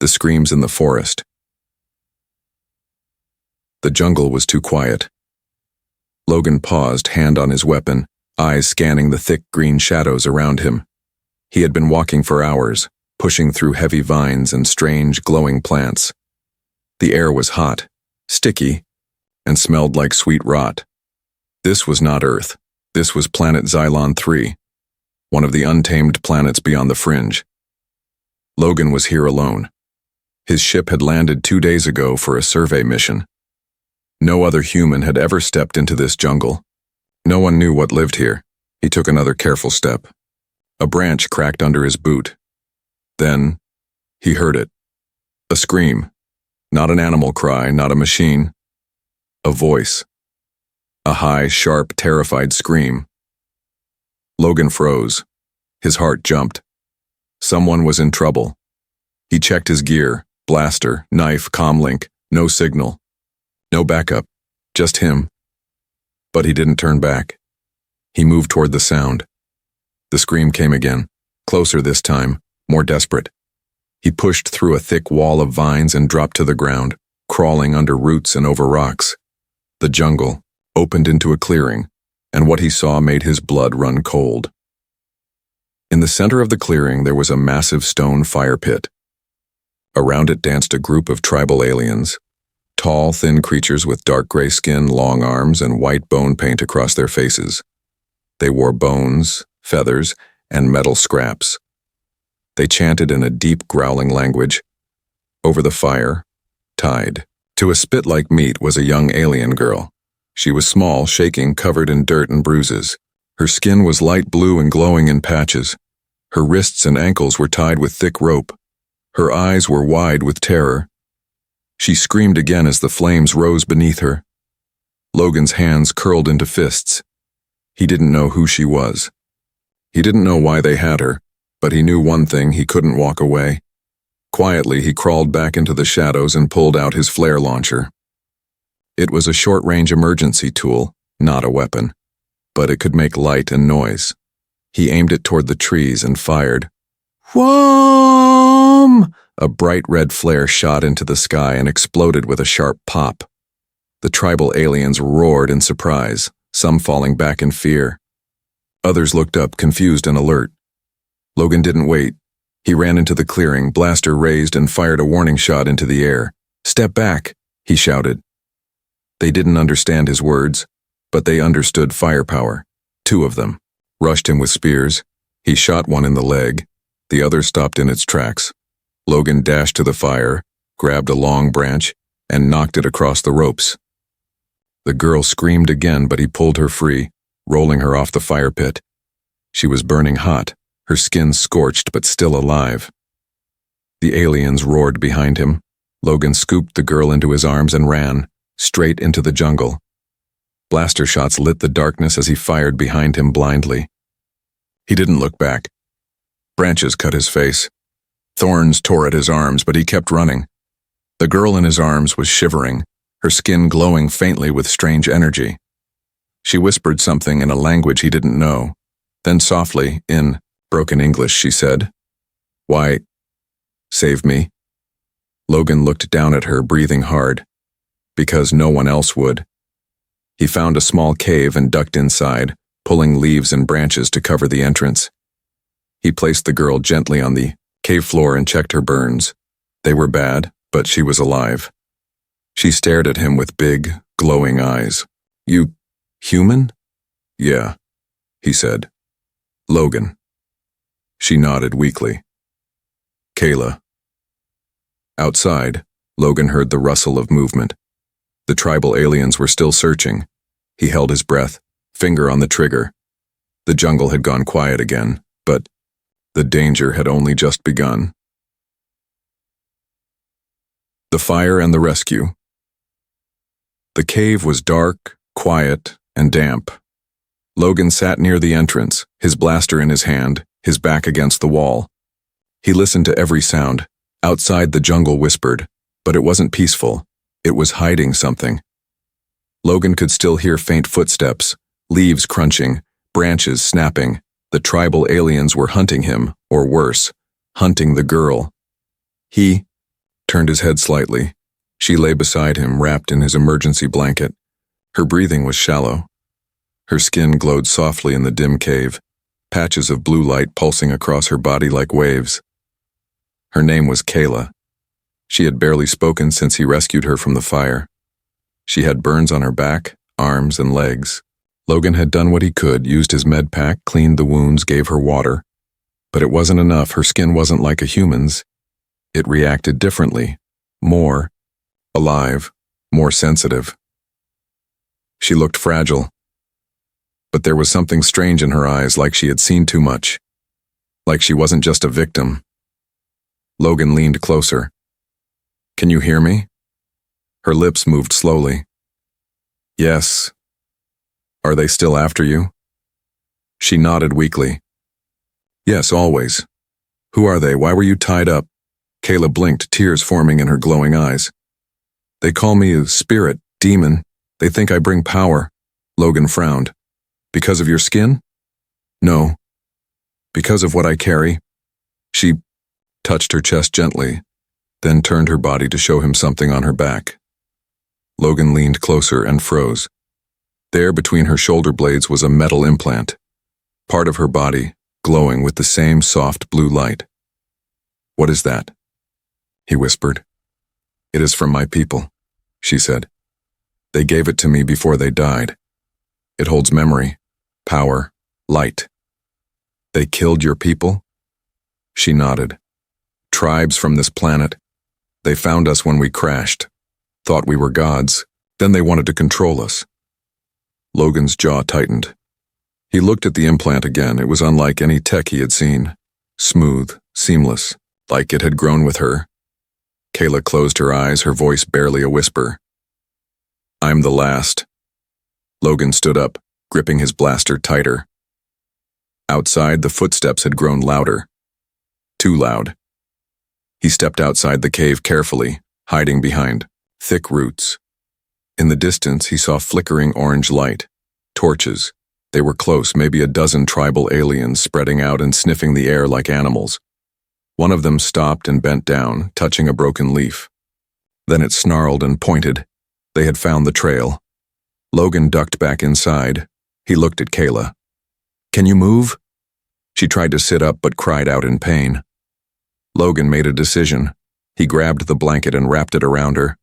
the screams in the forest. The jungle was too quiet. Logan paused, hand on his weapon, eyes scanning the thick green shadows around him. He had been walking for hours, pushing through heavy vines and strange, glowing plants. The air was hot, sticky, and smelled like sweet rot. This was not Earth. This was planet Xylon 3, one of the untamed planets beyond the fringe. Logan was here alone. His ship had landed 2 days ago for a survey mission. No other human had ever stepped into this jungle. No one knew what lived here. He took another careful step. A branch cracked under his boot. Then, he heard it. A scream. Not an animal cry, not a machine. A voice. A high, sharp, terrified scream. Logan froze. His heart jumped. Someone was in trouble. He checked his gear, blaster, knife, comlink, no signal. No backup, just him. But he didn't turn back. He moved toward the sound. The scream came again, closer this time, more desperate. He pushed through a thick wall of vines and dropped to the ground, crawling under roots and over rocks. The jungle opened into a clearing, and what he saw made his blood run cold. In the center of the clearing there was a massive stone fire pit. Around it danced a group of tribal aliens. Tall, thin creatures with dark gray skin, long arms, and white bone paint across their faces. They wore bones, feathers, and metal scraps. They chanted in a deep, growling language. Over the fire, tied to a spit like meat, was a young alien girl. She was small, shaking, covered in dirt and bruises. Her skin was light blue and glowing in patches. Her wrists and ankles were tied with thick rope. Her eyes were wide with terror. She screamed again as the flames rose beneath her. Logan's hands curled into fists. He didn't know who she was. He didn't know why they had her, but he knew one thing: he couldn't walk away. Quietly, he crawled back into the shadows and pulled out his flare launcher. It was a short-range emergency tool, not a weapon, but it could make light and noise. He aimed it toward the trees and fired. Whoom! A bright red flare shot into the sky and exploded with a sharp pop. The tribal aliens roared in surprise, some falling back in fear. Others looked up, confused and alert. Logan didn't wait. He ran into the clearing, blaster raised, and fired a warning shot into the air. "Step back," he shouted. They didn't understand his words, but they understood firepower. 2 of them rushed him with spears. He shot one in the leg. The other stopped in its tracks. Logan dashed to the fire, grabbed a long branch, and knocked it across the ropes. The girl screamed again, but he pulled her free, rolling her off the fire pit. She was burning hot, her skin scorched but still alive. The aliens roared behind him. Logan scooped the girl into his arms and ran, straight into the jungle. Blaster shots lit the darkness as he fired behind him blindly. He didn't look back. Branches cut his face. Thorns tore at his arms, but he kept running. The girl in his arms was shivering, her skin glowing faintly with strange energy. She whispered something in a language he didn't know. Then softly, in broken English, she said, "Why, save me." Logan looked down at her, breathing hard, because no one else would. He found a small cave and ducked inside, pulling leaves and branches to cover the entrance. He placed the girl gently on the cave floor and checked her burns. They were bad, but she was alive. She stared at him with big, glowing eyes. "You human?" "Yeah," he said. "Logan." She nodded weakly. "Kayla." Outside, Logan heard the rustle of movement. The tribal aliens were still searching. He held his breath, finger on the trigger. The jungle had gone quiet again, but the danger had only just begun. The fire and the rescue. The cave was dark, quiet, and damp. Logan sat near the entrance, his blaster in his hand, his back against the wall. He listened to every sound. Outside, the jungle whispered, but it wasn't peaceful. It was hiding something. Logan could still hear faint footsteps, leaves crunching, branches snapping. The tribal aliens were hunting him, or worse, hunting the girl. He turned his head slightly. She lay beside him, wrapped in his emergency blanket. Her breathing was shallow. Her skin glowed softly in the dim cave, patches of blue light pulsing across her body like waves. Her name was Kayla. She had barely spoken since he rescued her from the fire. She had burns on her back, arms, and legs. Logan had done what he could, used his med pack, cleaned the wounds, gave her water. But it wasn't enough. Her skin wasn't like a human's. It reacted differently, more alive, more sensitive. She looked fragile, but there was something strange in her eyes, like she had seen too much, like she wasn't just a victim. Logan leaned closer. "Can you hear me?" Her lips moved slowly. "Yes. Are they still after you?" She nodded weakly. "Yes, always. Who are they? Why were you tied up?" Kayla blinked, tears forming in her glowing eyes. "They call me a spirit, demon. They think I bring power." Logan frowned. "Because of your skin?" "No. Because of what I carry." She touched her chest gently, then turned her body to show him something on her back. Logan leaned closer and froze. There, between her shoulder blades, was a metal implant, part of her body, glowing with the same soft blue light. "What is that?" he whispered. "It is from my people," she said. "They gave it to me before they died. It holds memory, power, light." "They killed your people?" She nodded. "Tribes from this planet. They found us when we crashed, thought we were gods, then they wanted to control us." Logan's jaw tightened. He looked at the implant again. It was unlike any tech he had seen. Smooth, seamless, like it had grown with her. Kayla closed her eyes, her voice barely a whisper. "I'm the last." Logan stood up, gripping his blaster tighter. Outside, the footsteps had grown louder. Too loud. He stepped outside the cave carefully, hiding behind thick roots. In the distance, he saw flickering orange light. Torches. They were close, maybe a dozen tribal aliens spreading out and sniffing the air like animals. One of them stopped and bent down, touching a broken leaf. Then it snarled and pointed. They had found the trail. Logan ducked back inside. He looked at Kayla. "Can you move?" She tried to sit up but cried out in pain. Logan made a decision. He grabbed the blanket and wrapped it around her.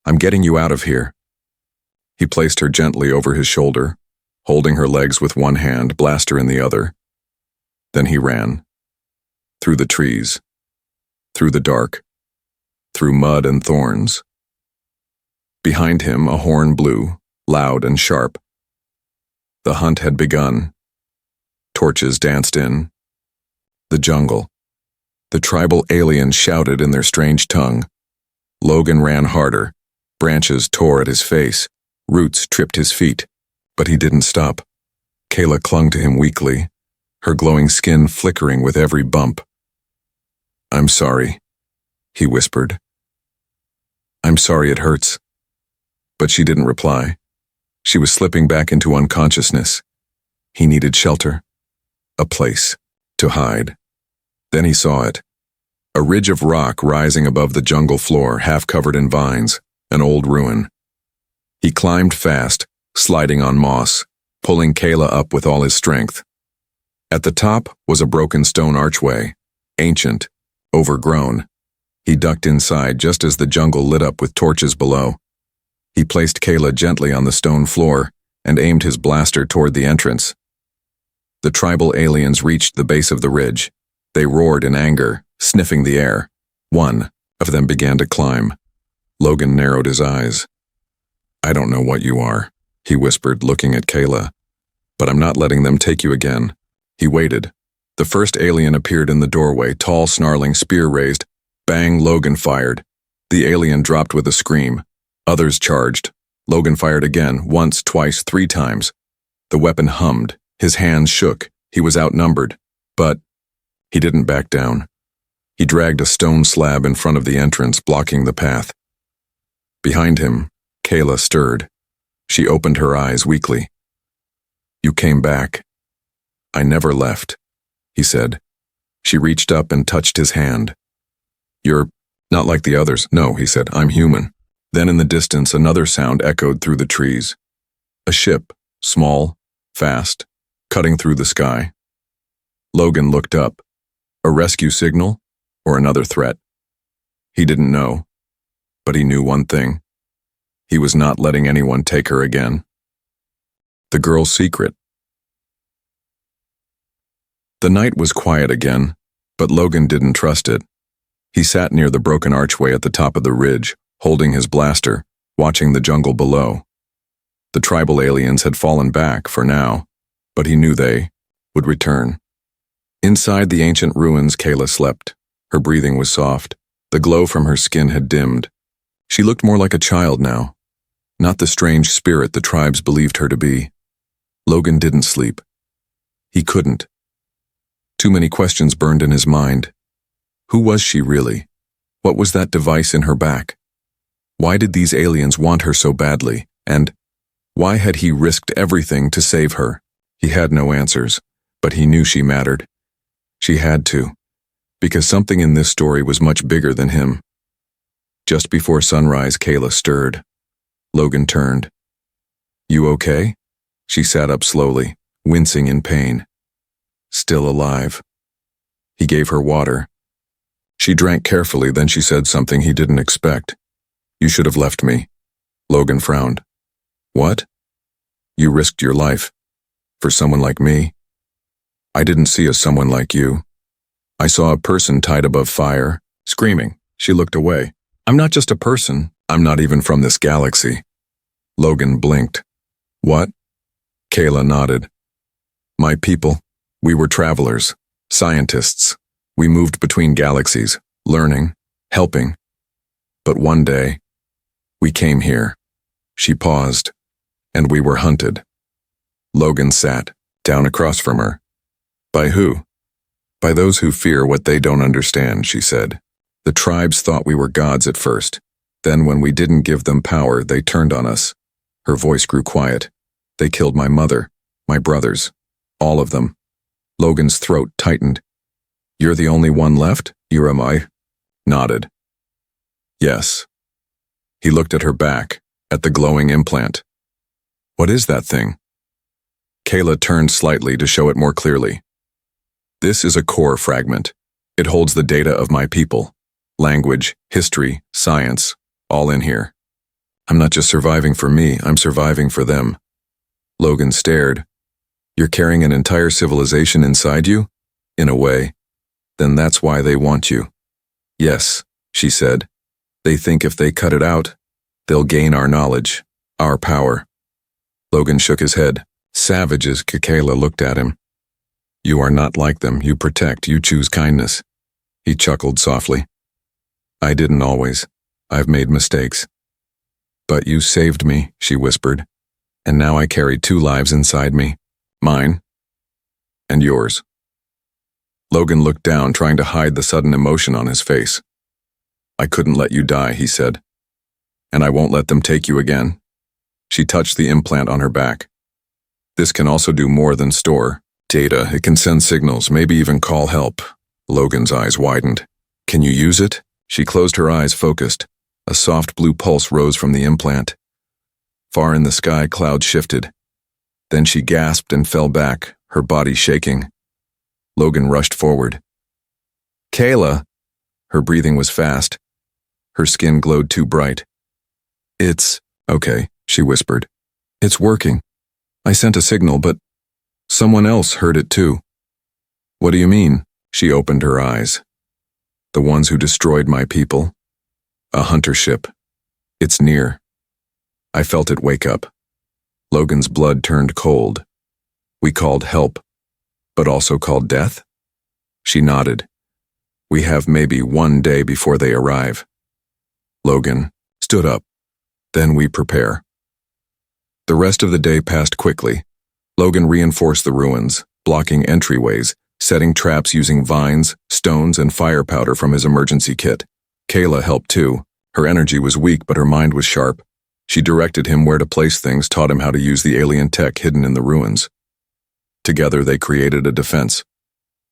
"I'm getting you out of here." He placed her gently over his shoulder, holding her legs with one hand, blaster in the other. Then he ran. Through the trees. Through the dark. Through mud and thorns. Behind him, a horn blew, loud and sharp. The hunt had begun. Torches danced in. The jungle. The tribal aliens shouted in their strange tongue. Logan ran harder. Branches tore at his face. Roots tripped his feet. But he didn't stop. Kayla clung to him weakly, her glowing skin flickering with every bump. "I'm sorry," he whispered. "I'm sorry it hurts." But she didn't reply. She was slipping back into unconsciousness. He needed shelter. A place to hide. Then he saw it. A ridge of rock rising above the jungle floor, half covered in vines, an old ruin. He climbed fast, sliding on moss, pulling Kayla up with all his strength. At the top was a broken stone archway, ancient, overgrown. He ducked inside just as the jungle lit up with torches below. He placed Kayla gently on the stone floor and aimed his blaster toward the entrance. The tribal aliens reached the base of the ridge. They roared in anger, sniffing the air. One of them began to climb. Logan narrowed his eyes. "I don't know what you are," he whispered, looking at Kayla. "But I'm not letting them take you again." He waited. The first alien appeared in the doorway, tall, snarling, spear raised. Bang, Logan fired. The alien dropped with a scream. Others charged. Logan fired again, once, twice, 3 times. The weapon hummed. His hands shook. He was outnumbered. But he didn't back down. He dragged a stone slab in front of the entrance, blocking the path. Behind him, Kayla stirred. She opened her eyes weakly. "You came back." "I never left," he said. She reached up and touched his hand. "You're Not like the others. No, he said, I'm human. Then in the distance, another sound echoed through the trees. A ship, small, fast, cutting through the sky. Logan looked up. A rescue signal or another threat? He didn't know, but he knew one thing. He was not letting anyone take her again. The girl's secret. The night was quiet again, but Logan didn't trust it. He sat near the broken archway at the top of the ridge, holding his blaster, watching the jungle below. The tribal aliens had fallen back for now, but he knew they would return. Inside the ancient ruins, Kayla slept. Her breathing was soft. The glow from her skin had dimmed. She looked more like a child now, not the strange spirit the tribes believed her to be. Logan didn't sleep. He couldn't. Too many questions burned in his mind. Who was she really? What was that device in her back? Why did these aliens want her so badly? And why had he risked everything to save her? He had no answers, but he knew she mattered. She had to, because something in this story was much bigger than him. Just before sunrise, Kayla stirred. Logan turned. You okay? She sat up slowly, wincing in pain. Still alive. He gave her water. She drank carefully, then she said something he didn't expect. You should have left me. Logan frowned. What? You risked your life. For someone like me? I didn't see someone like you. I saw a person tied above fire, screaming. She looked away. I'm not just a person. I'm not even from this galaxy. Logan blinked. What? Kayla nodded. My people. We were travelers, scientists. We moved between galaxies, learning, helping. But one day, we came here. She paused, and we were hunted. Logan sat, down across from her. By who? By those who fear what they don't understand, she said. The tribes thought we were gods at first. Then when we didn't give them power, they turned on us. Her voice grew quiet. They killed my mother, my brothers, all of them. Logan's throat tightened. You're the only one left? Yuramai nodded. Yes. He looked at her back, at the glowing implant. What is that thing? Kayla turned slightly to show it more clearly. This is a core fragment. It holds the data of my people. Language, history, science, all in here. I'm not just surviving for me, I'm surviving for them. Logan stared. You're carrying an entire civilization inside you? In a way. Then that's why they want you. Yes, she said. They think if they cut it out, they'll gain our knowledge, our power. Logan shook his head. Savages, Kayla looked at him. You are not like them. You protect. You choose kindness. He chuckled softly. I didn't always. I've made mistakes. But you saved me, she whispered. And now I carry 2 lives inside me. Mine. And yours. Logan looked down, trying to hide the sudden emotion on his face. I couldn't let you die, he said. And I won't let them take you again. She touched the implant on her back. This can also do more than store data. It can send signals, maybe even call help. Logan's eyes widened. Can you use it? She closed her eyes, focused. A soft blue pulse rose from the implant. Far in the sky, clouds shifted. Then she gasped and fell back, her body shaking. Logan rushed forward. Kayla! Her breathing was fast. Her skin glowed too bright. It's okay, she whispered. It's working. I sent a signal, but someone else heard it too. What do you mean? She opened her eyes. The ones who destroyed my people. A hunter ship. It's near. I felt it wake up. Logan's blood turned cold. We called help, but also called death? She nodded. We have maybe 1 day before they arrive. Logan stood up. Then we prepare. The rest of the day passed quickly. Logan reinforced the ruins, blocking entryways, setting traps using vines, stones, and fire powder from his emergency kit. Kayla helped too. Her energy was weak, but her mind was sharp. She directed him where to place things, taught him how to use the alien tech hidden in the ruins. Together they created a defense.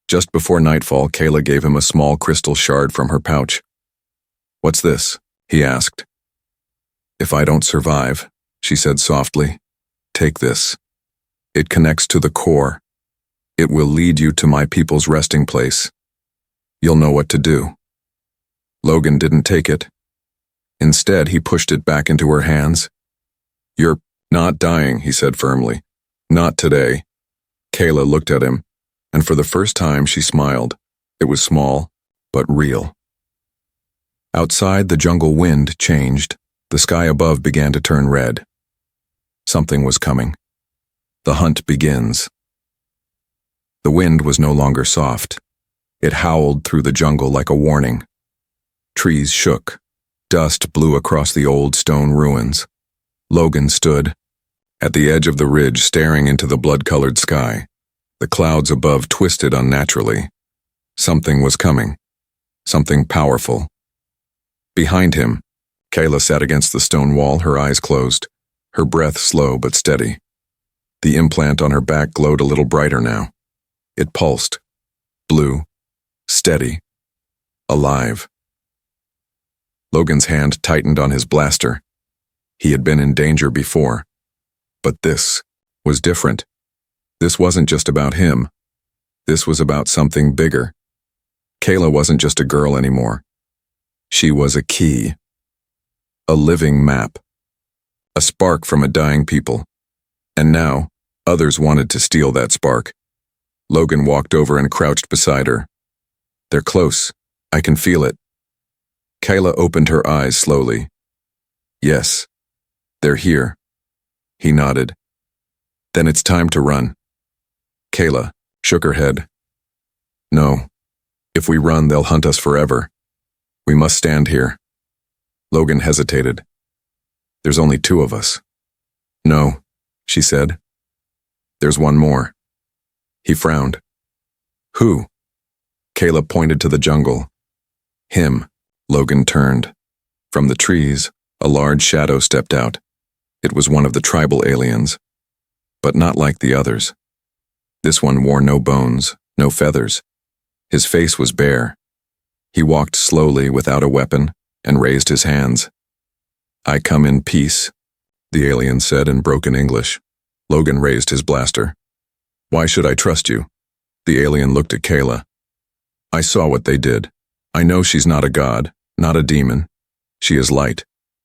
Just before nightfall, Kayla gave him a small crystal shard from her pouch. "What's this?" he asked. "If I don't survive," she said softly, "take this. It connects to the core. It will lead you to my people's resting place. You'll know what to do." Logan didn't take it. Instead, he pushed it back into her hands. "You're not dying," he said firmly. "Not today." Kayla looked at him, and for the first time she smiled. It was small, but real. Outside, the jungle wind changed. The sky above began to turn red. Something was coming. The hunt begins. The wind was no longer soft. It howled through the jungle like a warning. Trees shook. Dust blew across the old stone ruins. Logan stood at the edge of the ridge, staring into the blood-colored sky. The clouds above twisted unnaturally. Something was coming. Something powerful. Behind him, Kayla sat against the stone wall, her eyes closed, her breath slow but steady. The implant on her back glowed a little brighter now. It pulsed. Blue. Steady. Alive. Logan's hand tightened on his blaster. He had been in danger before. But this was different. This wasn't just about him. This was about something bigger. Kayla wasn't just a girl anymore. She was a key. A living map. A spark from a dying people. And now, others wanted to steal that spark. Logan walked over and crouched beside her. "They're close. I can feel it." Kayla opened her eyes slowly. "Yes, they're here." He nodded. "Then it's time to run." Kayla shook her head. "No. If we run, they'll hunt us forever. We must stand here." Logan hesitated. "There's only two of us." "No," she said. "There's one more." He frowned. "Who?" Kayla pointed to the jungle. "Him." Logan turned. From the trees, a large shadow stepped out. It was one of the tribal aliens. But not like the others. This one wore no bones, no feathers. His face was bare. He walked slowly without a weapon and raised his hands. "I come in peace," the alien said in broken English. Logan raised his blaster. "Why should I trust you?" The alien looked at Kayla. "I saw what they did. I know she's not a god, not a demon. She is light,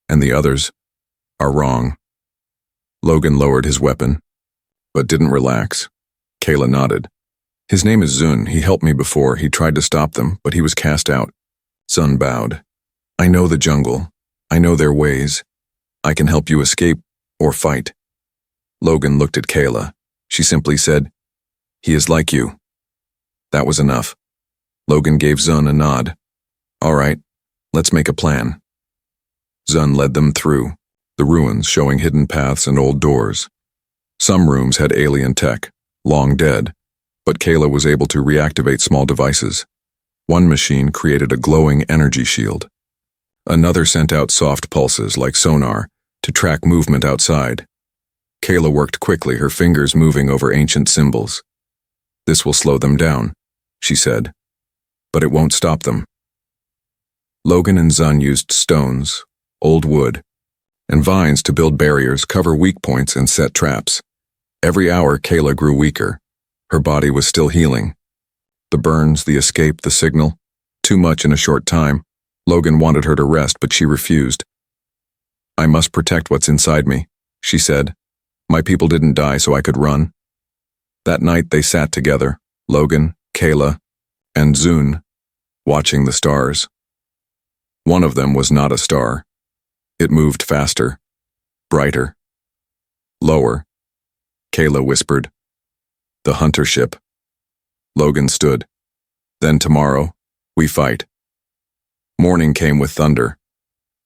and the others are wrong." Logan lowered his weapon, but didn't relax. Kayla nodded. "His name is Zun. He helped me before. He tried to stop them, but he was cast out." Zun bowed. "I know the jungle. I know their ways. I can help you escape or fight." Logan looked at Kayla. She simply said, "He is like you." That was enough. Logan gave Zun a nod. "All right, let's make a plan." Zun led them through, the ruins showing hidden paths and old doors. Some rooms had alien tech, long dead, but Kayla was able to reactivate small devices. One machine created a glowing energy shield. Another sent out soft pulses like sonar to track movement outside. Kayla worked quickly, her fingers moving over ancient symbols. "This will slow them down," she said, "but it won't stop them." Logan and Zun used stones, old wood, and vines to build barriers, cover weak points, and set traps. Every hour, Kayla grew weaker. Her body was still healing. The burns, the escape, the signal. Too much in a short time. Logan wanted her to rest, but she refused. "I must protect what's inside me," she said. "My people didn't die so I could run." That night they sat together, Logan, Kayla, and Zun, watching the stars. One of them was not a star. It moved faster, brighter, lower. Kayla whispered, "The hunter ship." Logan stood. "Then tomorrow, we fight." Morning came with thunder.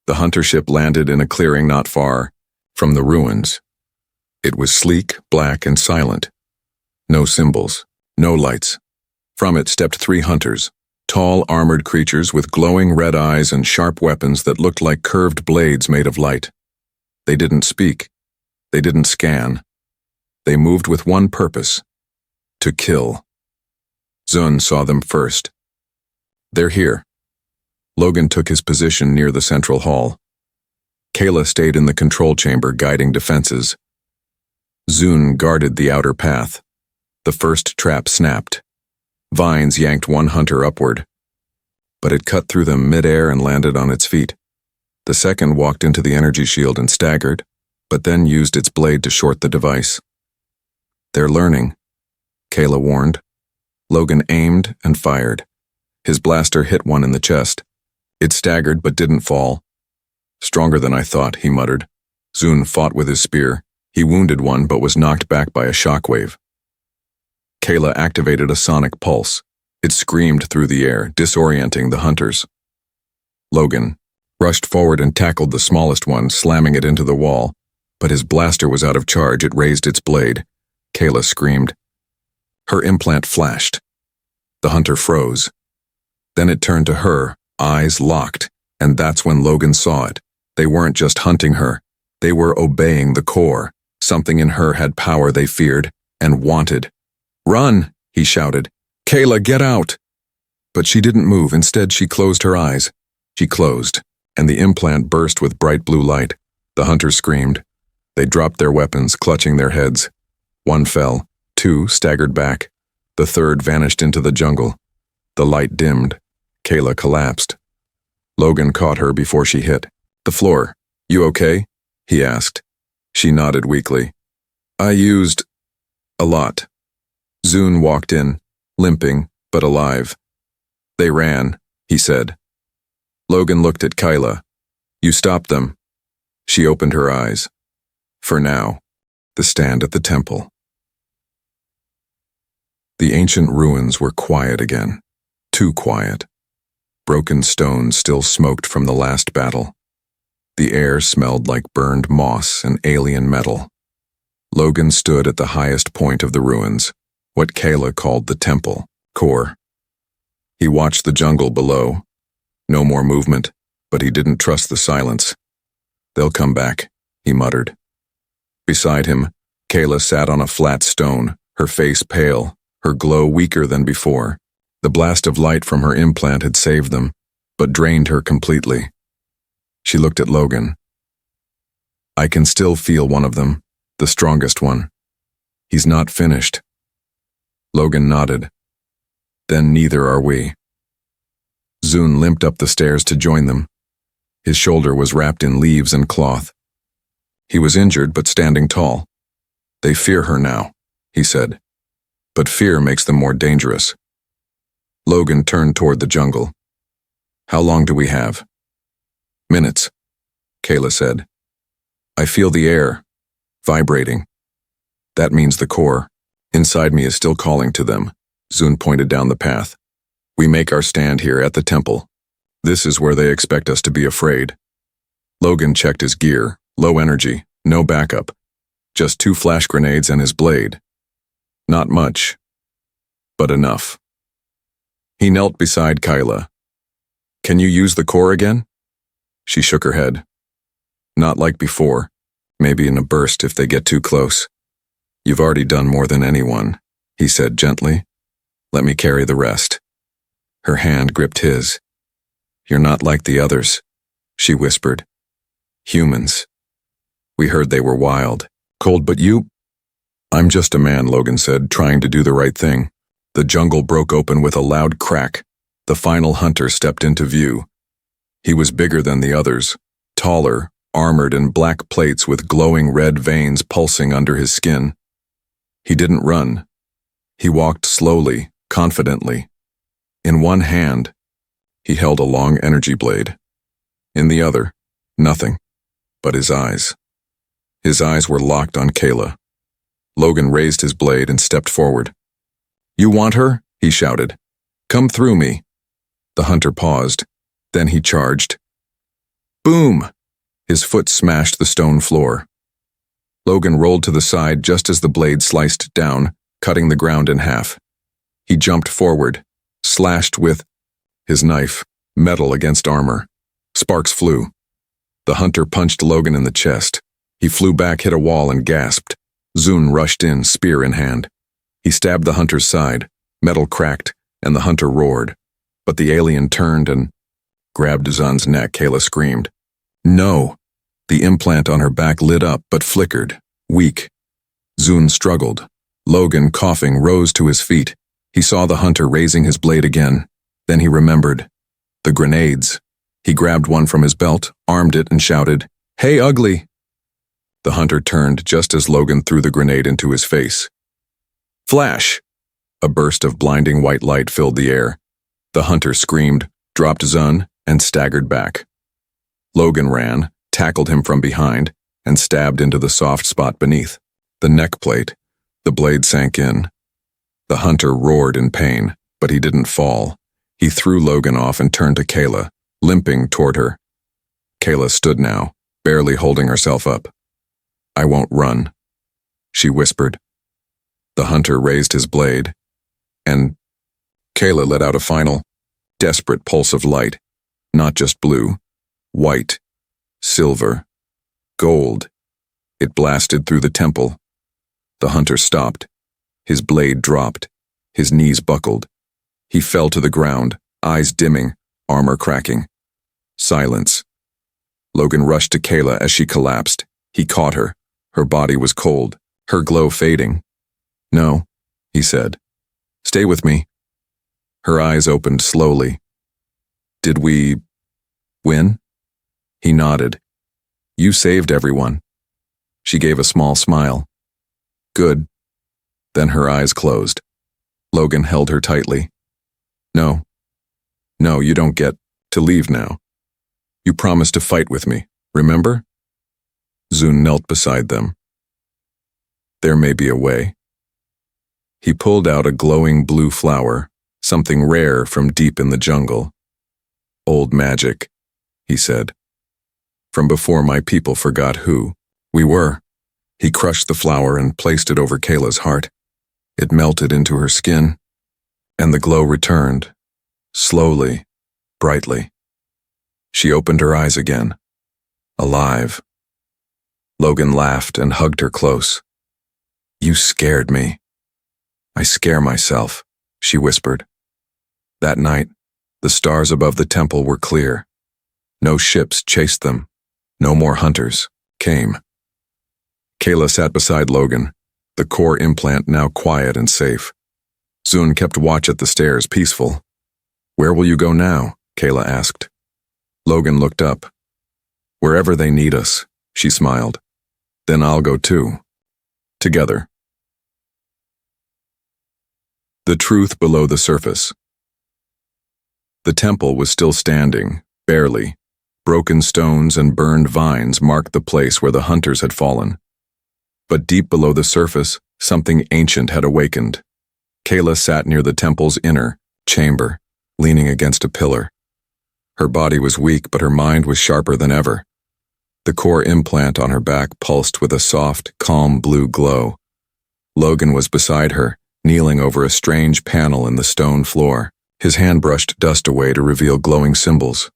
The hunter ship landed in a clearing not far from the ruins. It was sleek, black, and silent. No symbols, no lights. From it stepped 3 hunters, tall, armored creatures with glowing red eyes and sharp weapons that looked like curved blades made of light. They didn't speak. They didn't scan. They moved with one purpose: to kill. Zun saw them first. "They're here." Logan took his position near the central hall. Kayla stayed in the control chamber guiding defenses. Zune guarded the outer path. The first trap snapped. Vines yanked one hunter upward, but it cut through them mid-air and landed on its feet. The second walked into the energy shield and staggered, but then used its blade to short the device. "They're learning," Kayla warned. Logan aimed and fired. His blaster hit one in the chest. It staggered but didn't fall. "Stronger than I thought," he muttered. Zune fought with his spear. He wounded one but was knocked back by a shockwave. Kayla activated a sonic pulse. It screamed through the air, disorienting the hunters. Logan rushed forward and tackled the smallest one, slamming it into the wall. But his blaster was out of charge. It raised its blade. Kayla screamed. Her implant flashed. The hunter froze. Then it turned to her, eyes locked, and that's when Logan saw it. They weren't just hunting her. They were obeying the core. Something in her had power they feared and wanted. "Run!" he shouted. "Kayla, get out!" But she didn't move. Instead, she closed her eyes. She closed, and the implant burst with bright blue light. The hunters screamed. They dropped their weapons, clutching their heads. One fell. Two staggered back. The third vanished into the jungle. The light dimmed. Kayla collapsed. Logan caught her before she hit the floor. "You okay?" he asked. She nodded weakly. "I used a lot." Zune walked in, limping but alive. "They ran," he said. Logan looked at Kayla. "You stopped them." She opened her eyes. For now, the stand at the temple. The ancient ruins were quiet again. Too quiet. Broken stones still smoked from the last battle. The air smelled like burned moss and alien metal. Logan stood at the highest point of the ruins, what Kayla called the temple core. He watched the jungle below. No more movement, but he didn't trust the silence. "They'll come back," he muttered. Beside him, Kayla sat on a flat stone, her face pale, her glow weaker than before. The blast of light from her implant had saved them, but drained her completely. She looked at Logan. "I can still feel one of them, the strongest one. He's not finished." Logan nodded. "Then neither are we." Zune limped up the stairs to join them. His shoulder was wrapped in leaves and cloth. He was injured but standing tall. "They fear her now," he said. "But fear makes them more dangerous." Logan turned toward the jungle. "How long do we have?" "Minutes," Kayla said. "I feel the air vibrating. That means the core inside me is still calling to them." Zune pointed down the path. "We make our stand here at the temple. This is where they expect us to be afraid." Logan checked his gear. Low energy, no backup. Just 2 flash grenades and his blade. Not much, but enough. He knelt beside Kayla. "Can you use the core again?" She shook her head. "Not like before. Maybe in a burst if they get too close." "You've already done more than anyone," he said gently. "Let me carry the rest." Her hand gripped his. "You're not like the others," she whispered. "Humans. We heard they were wild, cold, but you—" "I'm just a man," Logan said, trying to do the right thing. The jungle broke open with a loud crack. The final hunter stepped into view. He was bigger than the others, taller, armored in black plates with glowing red veins pulsing under his skin. He didn't run. He walked slowly, confidently. In one hand, he held a long energy blade. In the other, nothing but his eyes. His eyes were locked on Kayla. Logan raised his blade and stepped forward. "You want her?" he shouted. "Come through me." The hunter paused. Then he charged. Boom! His foot smashed the stone floor. Logan rolled to the side just as the blade sliced down, cutting the ground in half. He jumped forward, slashed with his knife, metal against armor. Sparks flew. The hunter punched Logan in the chest. He flew back, hit a wall, and gasped. Zune rushed in, spear in hand. He stabbed the hunter's side. Metal cracked, and the hunter roared. But the alien turned and grabbed Zun's neck. Kayla screamed. No! The implant on her back lit up but flickered, weak. Zun struggled. Logan, coughing, rose to his feet. He saw the hunter raising his blade again. Then he remembered. The grenades. He grabbed one from his belt, armed it, and shouted, "Hey, ugly!" The hunter turned just as Logan threw the grenade into his face. Flash! A burst of blinding white light filled the air. The hunter screamed, dropped Zun, and staggered back. Logan ran, tackled him from behind, and stabbed into the soft spot beneath. The neck plate. The blade sank in. The hunter roared in pain, but he didn't fall. He threw Logan off and turned to Kayla, limping toward her. Kayla stood now, barely holding herself up. "I won't run," she whispered. The hunter raised his blade, and Kayla let out a final, desperate pulse of light, not just blue, white, silver, gold. It blasted through the temple. The hunter stopped. His blade dropped. His knees buckled. He fell to the ground, eyes dimming, armor cracking. Silence. Logan rushed to Kayla as she collapsed. He caught her. Her body was cold, her glow fading. "No," he said. "Stay with me." Her eyes opened slowly. "Did we win?" He nodded. "You saved everyone." She gave a small smile. "Good." Then her eyes closed. Logan held her tightly. No, you don't get to leave now. You promised to fight with me, remember?" Zun knelt beside them. "There may be a way." He pulled out a glowing blue flower, something rare from deep in the jungle. "Old magic," he said. "From before my people forgot who we were." He crushed the flower and placed it over Kayla's heart. It melted into her skin, and the glow returned, slowly, brightly. She opened her eyes again, alive. Logan laughed and hugged her close. "You scared me." "I scare myself," she whispered. That night, the stars above the temple were clear. No ships chased them. No more hunters came. Kayla sat beside Logan, the core implant now quiet and safe. Zun kept watch at the stairs, peaceful. "Where will you go now?" Kayla asked. Logan looked up. "Wherever they need us," she smiled. "Then I'll go too. Together." The truth below the surface. The temple was still standing, barely. Broken stones and burned vines marked the place where the hunters had fallen. But deep below the surface, something ancient had awakened. Kayla sat near the temple's inner chamber, leaning against a pillar. Her body was weak, but her mind was sharper than ever. The core implant on her back pulsed with a soft, calm blue glow. Logan was beside her, kneeling over a strange panel in the stone floor. His hand brushed dust away to reveal glowing symbols.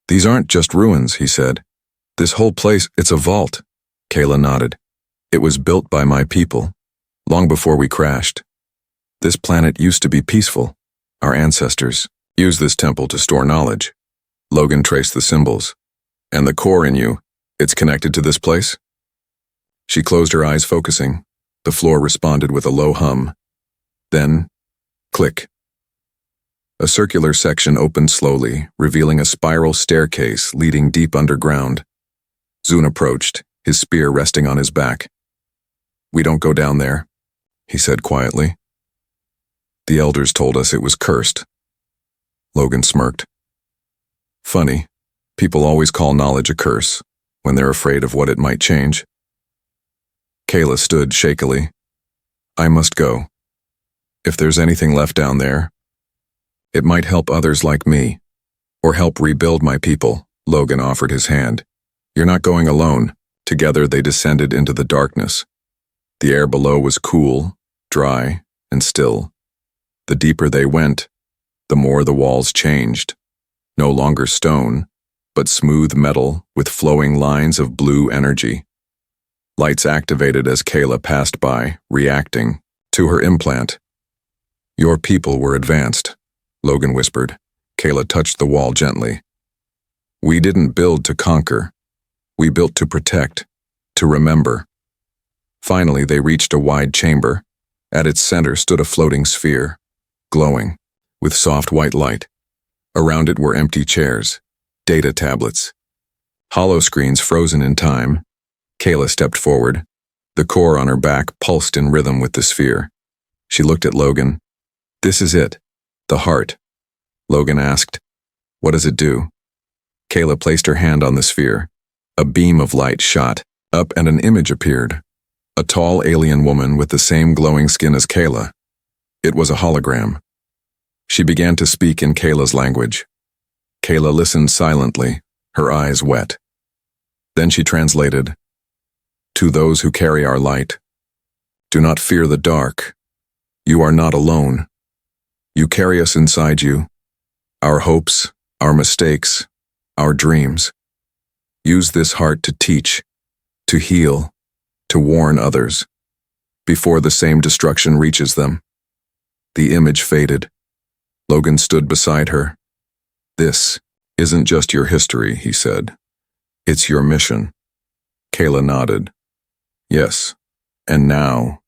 "These aren't just ruins," he said. "This whole place, it's a vault." Kayla nodded. "It was built by my people, long before we crashed. This planet used to be peaceful. Our ancestors used this temple to store knowledge." Logan traced the symbols. "And the core in you, it's connected to this place?" She closed her eyes, focusing. The floor responded with a low hum. Then, click. A circular section opened slowly, revealing a spiral staircase leading deep underground. Zun approached, his spear resting on his back. "We don't go down there," he said quietly. "The elders told us it was cursed." Logan smirked. "Funny, people always call knowledge a curse, when they're afraid of what it might change." Kayla stood shakily. "I must go. If there's anything left down there, it might help others like me, or help rebuild my people." Logan offered his hand. "You're not going alone." Together they descended into the darkness. The air below was cool, dry, and still. The deeper they went, the more the walls changed. No longer stone, but smooth metal with flowing lines of blue energy. Lights activated as Kayla passed by, reacting to her implant. "Your people were advanced," Logan whispered. Kayla touched the wall gently. We didn't build to conquer. We built to protect, to remember. Finally, they reached a wide chamber. At its center stood a floating sphere, glowing, with soft white light. Around it were empty chairs, data tablets, hollow screens frozen in time. Kayla stepped forward. The core on her back pulsed in rhythm with the sphere. She looked at Logan. "This is it, the heart." Logan asked, "What does it do?" Kayla placed her hand on the sphere. A beam of light shot up and an image appeared. A tall alien woman with the same glowing skin as Kayla. It was a hologram. She began to speak in Kayla's language. Kayla listened silently, her eyes wet. Then she translated, "To those who carry our light, do not fear the dark. You are not alone. You carry us inside you, our hopes, our mistakes, our dreams. Use this heart to teach, to heal, to warn others, before the same destruction reaches them." The image faded. Logan stood beside her. "This isn't just your history," he said. "It's your mission." Kayla nodded. "Yes, and now,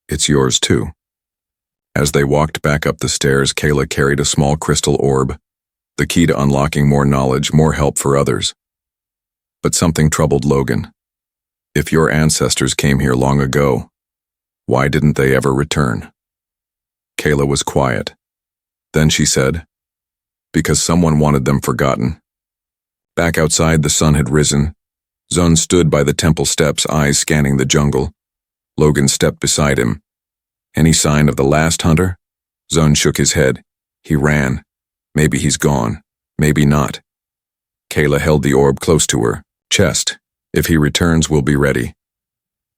it's yours too." As they walked back up the stairs, Kayla carried a small crystal orb, the key to unlocking more knowledge, more help for others. But something troubled Logan. If your ancestors came here long ago, why didn't they ever return? Kayla was quiet. Then she said, "Because someone wanted them forgotten." Back outside, the sun had risen. Zun stood by the temple steps, eyes scanning the jungle. Logan stepped beside him. "Any sign of the last hunter?" Zun shook his head. "He ran. Maybe he's gone. Maybe not." Kayla held the orb close to her chest. "If he returns, we'll be ready."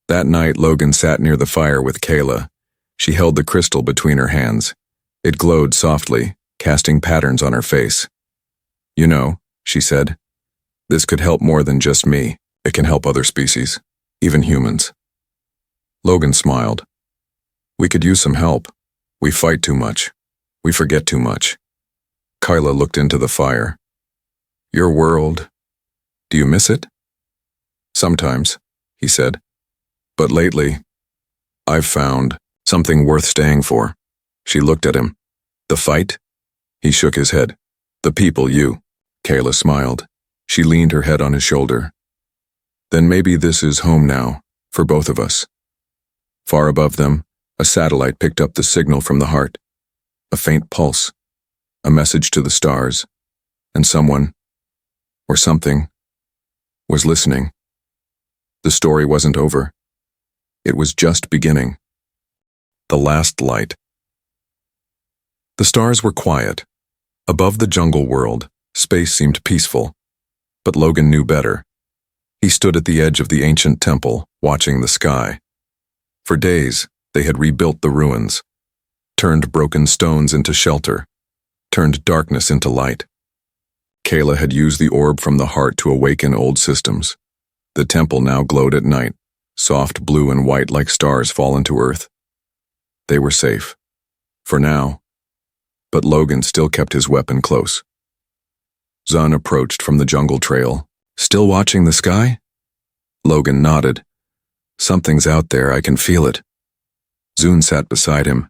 That night, Logan sat near the fire with Kayla. She held the crystal between her hands. It glowed softly, casting patterns on her face. "You know," she said, "this could help more than just me. It can help other species, even humans." Logan smiled. "We could use some help. We fight too much. We forget too much." Kayla looked into the fire. "Your world, do you miss it?" "Sometimes," he said. "But lately, I've found something worth staying for." She looked at him. "The fight?" He shook his head. "The people, you." Kayla smiled. She leaned her head on his shoulder. "Then maybe this is home now, for both of us." Far above them, a satellite picked up the signal from the heart. A faint pulse, a message to the stars, and someone, or something, was listening. The story wasn't over. It was just beginning. The last light. The stars were quiet. Above the jungle world, space seemed peaceful. But Logan knew better. He stood at the edge of the ancient temple, watching the sky. For days, they had rebuilt the ruins, turned broken stones into shelter, turned darkness into light. Kayla had used the orb from the heart to awaken old systems. The temple now glowed at night, soft blue and white like stars fallen to earth. They were safe. For now. But Logan still kept his weapon close. Zun approached from the jungle trail. "Still watching the sky?" Logan nodded. "Something's out there, I can feel it." Zun sat beside him.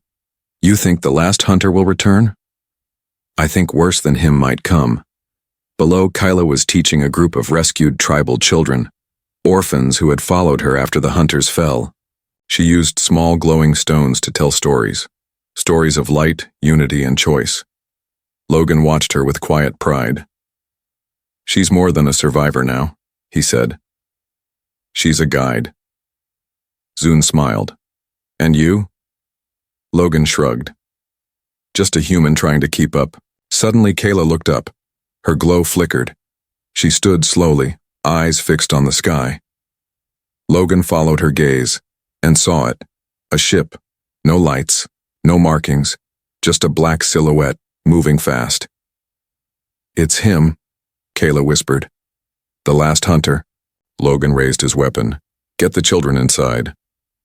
"You think the last hunter will return?" "I think worse than him might come." Below, Kayla was teaching a group of rescued tribal children, orphans who had followed her after the hunters fell. She used small glowing stones to tell stories. Stories of light, unity, and choice. Logan watched her with quiet pride. "She's more than a survivor now," he said. "She's a guide." Zun smiled. "And you?" Logan shrugged. "Just a human trying to keep up." Suddenly, Kayla looked up. Her glow flickered. She stood slowly, eyes fixed on the sky. Logan followed her gaze and saw it. A ship. No lights, no markings, just a black silhouette, moving fast. "It's him," Kayla whispered. "The last hunter." Logan raised his weapon. "Get the children inside."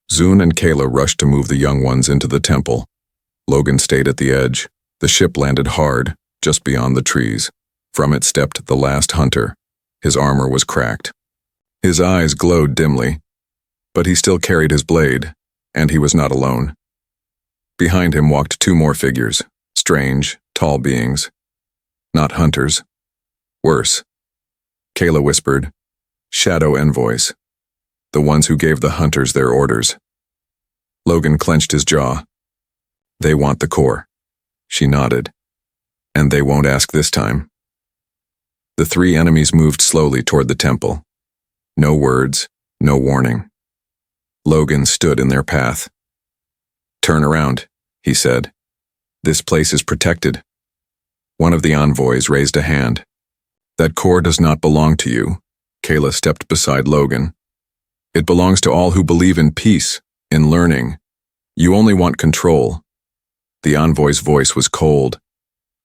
Zun and Kayla rushed to move the young ones into the temple. Logan stayed at the edge. The ship landed hard, just beyond the trees. From it stepped the last hunter. His armor was cracked. His eyes glowed dimly, but he still carried his blade, and he was not alone. Behind him walked two more figures, strange, tall beings. Not hunters. Worse. Kayla whispered, shadow envoys. The ones who gave the hunters their orders. Logan clenched his jaw. They want the core. She nodded. And they won't ask this time. The three enemies moved slowly toward the temple. No words, no warning. Logan stood in their path. Turn around, he said. This place is protected. One of the envoys raised a hand. That core does not belong to you. Kayla stepped beside Logan. It belongs to all who believe in peace, in learning. You only want control. The envoy's voice was cold.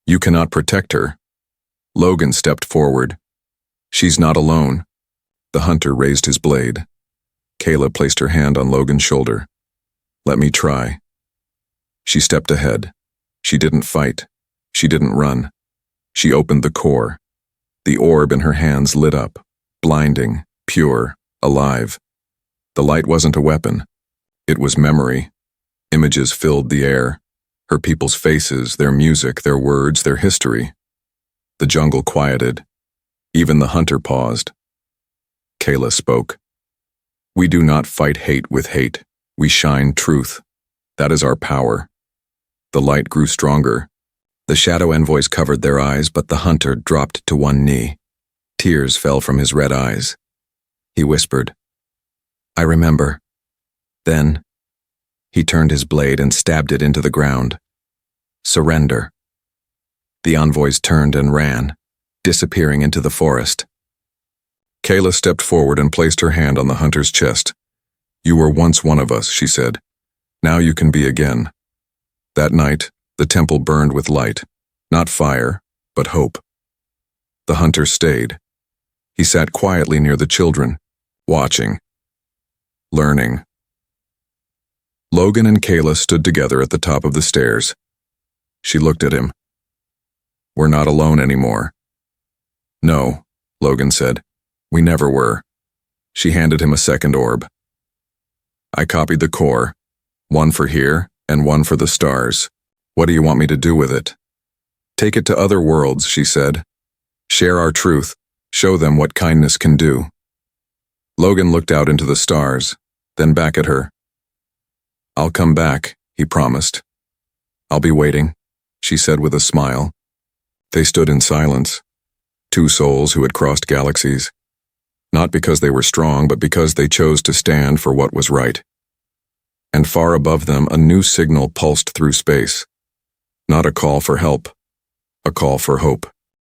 You cannot protect her. Logan stepped forward. She's not alone. The hunter raised his blade. Kayla placed her hand on Logan's shoulder. Let me try. She stepped ahead. She didn't fight. She didn't run. She opened the core. The orb in her hands lit up, blinding, pure, alive. The light wasn't a weapon. It was memory. Images filled the air. Her people's faces, their music, their words, their history. The jungle quieted. Even the hunter paused. Kayla spoke. We do not fight hate with hate. We shine truth. That is our power. The light grew stronger. The shadow envoys covered their eyes, but the hunter dropped to one knee. Tears fell from his red eyes. He whispered, I remember. Then, he turned his blade and stabbed it into the ground. Surrender. The envoys turned and ran, disappearing into the forest. Kayla stepped forward and placed her hand on the hunter's chest. You were once one of us, she said. Now you can be again. That night, the temple burned with light, not fire, but hope. The hunter stayed. He sat quietly near the children, watching, learning. Logan and Kayla stood together at the top of the stairs. She looked at him. We're not alone anymore. No, Logan said. We never were. She handed him a second orb. I copied the core, one for here and one for the stars. What do you want me to do with it? Take it to other worlds, she said. Share our truth. Show them what kindness can do. Logan looked out into the stars, then back at her. I'll come back, he promised. I'll be waiting, she said with a smile. They stood in silence, two souls who had crossed galaxies. Not because they were strong, but because they chose to stand for what was right. And far above them, a new signal pulsed through space. Not a call for help, a call for hope.